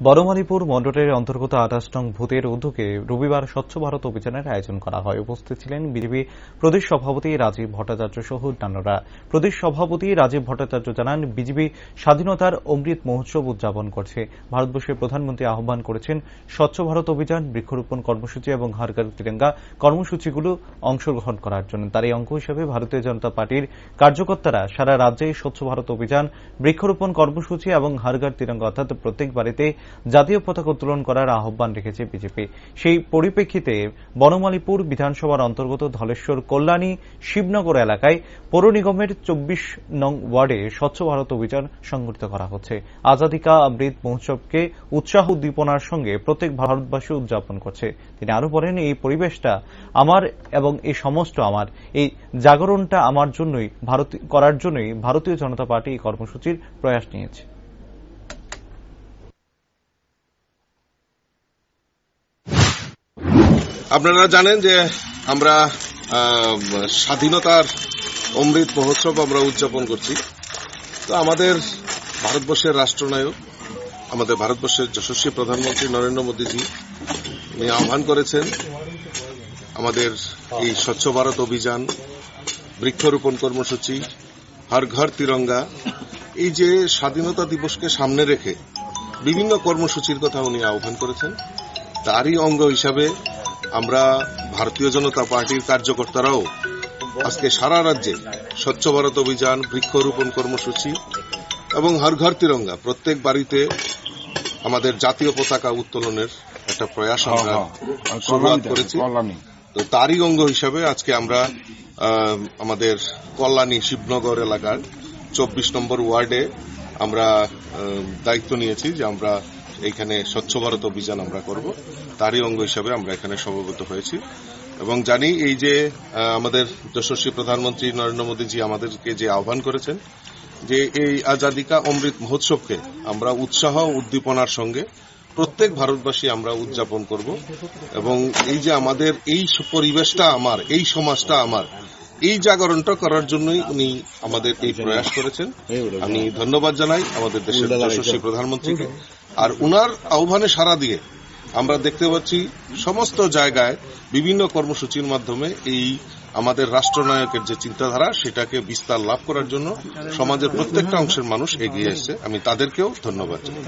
বড়মালীপুর মণ্ডলের অন্তর্গত ২৮ নং ভূতের উদ্যোগে রবিবার স্বচ্ছ ভারত অভিযানের আয়োজন করা হয়। উপস্থিত ছিলেন বিজেপি প্রদেশ সভাপতি রাজীব ভট্টাচার্য সহ অন্যান্যরা। প্রদেশ সভাপতি রাজীব ভট্টাচার্য জানান, বিজেপি স্বাধীনতার অমৃত মহোৎসব উদযাপন করছে। ভারতবর্ষের প্রধানমন্ত্রী আহ্বান করেছেন স্বচ্ছ ভারত অভিযান, বৃক্ষরোপণ কর্মসূচি এবং হর ঘর তিরঙ্গা কর্মসূচিগুলো অংশগ্রহণ করার জন্য। তার এই অঙ্গ হিসেবে ভারতীয় জনতা পার্টির কার্যকর্তারা সারা রাজ্যে স্বচ্ছ ভারত অভিযান, বৃক্ষরোপণ কর্মসূচি এবং হর ঘর তিরঙ্গা অর্থাৎ প্রত্যেক বাড়িতে জাতীয় পতাকা উত্তোলন করার আহ্বান রেখেছে বিজেপি। সেই পরিপ্রেক্ষিতে বনমালীপুর বিধানসভার অন্তর্গত ধলেশ্বর কল্যাণী শিবনগর এলাকায় পৌর নিগমের ২৪ নং ওয়ার্ডে স্বচ্ছ ভারত অভিযান সংগঠিত করা হচ্ছে। আজাদী কা অমৃত মহোৎসবকে উৎসাহ উদ্দীপনার সঙ্গে প্রত্যেক ভারতবাসী উদযাপন করছে। তিনি আরো বলেন, এই পরিবেশটা আমার এবং এই সমস্ত আমার, এই জাগরণটা আমার জন্যই করার জন্যই ভারতীয় জনতা পার্টি এই কর্মসূচির প্রয়াস নিয়েছে। আপনারা জানেন যে আমরা স্বাধীনতার অমৃত মহোৎসব আমরা উদযাপন করছি। তো আমাদের ভারতবর্ষের রাষ্ট্রনায়ক, আমাদের ভারতবর্ষের যশস্বী প্রধানমন্ত্রী নরেন্দ্র মোদীজি উনি আহ্বান করেছেন আমাদের এই স্বচ্ছ ভারত অভিযান, বৃক্ষরোপণ কর্মসূচি, হর ঘর তিরঙ্গা, এই যে স্বাধীনতা দিবসকে সামনে রেখে বিভিন্ন কর্মসূচির কথা উনি আহ্বান করেছেন। তারই অঙ্গ হিসাবে আমরা ভারতীয় জনতা পার্টির কার্যকর্তারাও আজকে সারা রাজ্যে স্বচ্ছ ভারত অভিযান, বৃক্ষরোপণ কর্মসূচি এবং হর ঘর তিরঙ্গা প্রত্যেক বাড়িতে আমাদের জাতীয় পতাকা উত্তোলনের একটা প্রয়াস আমরা শুরুয়াত করেছি। তো তারই অঙ্গ হিসাবে আজকে আমরা আমাদের কল্যাণী শিবনগর এলাকার ২৪ নম্বর ওয়ার্ডে আমরা দায়িত্ব নিয়েছি যে আমরা এইখানে স্বচ্ছ ভারত অভিযান আমরা করব। তারই অঙ্গ হিসাবে আমরা এখানে সমবেত হয়েছি এবং জানি এই যে আমাদের যশস্বী প্রধানমন্ত্রী নরেন্দ্র মোদীজি আমাদেরকে যে আহ্বান করেছেন যে এই আজাদী কা অমৃত মহোৎসবকে আমরা উৎসাহ উদ্দীপনার সঙ্গে প্রত্যেক ভারতবাসী আমরা উদযাপন করব এবং এই যে আমাদের এই পরিবেশটা আমার, এই সমাজটা আমার, এই জাগরণটা করার জন্যই উনি আমাদের এই প্রয়াস করেছেন। আমি ধন্যবাদ জানাই আমাদের দেশের যশস্বী প্রধানমন্ত্রীকে। আর উনার আহ্বানে সাড়া দিয়ে আমরা দেখতে পাচ্ছি সমস্ত জায়গায় বিভিন্ন কর্মসূচির মাধ্যমে এই আমাদের রাষ্ট্রনায়কের যে চিন্তাধারা সেটাকে বিস্তার লাভ করার জন্য সমাজের প্রত্যেকটা অংশের মানুষ এগিয়ে এসেছে। আমি তাদেরকেও ধন্যবাদ জানাই।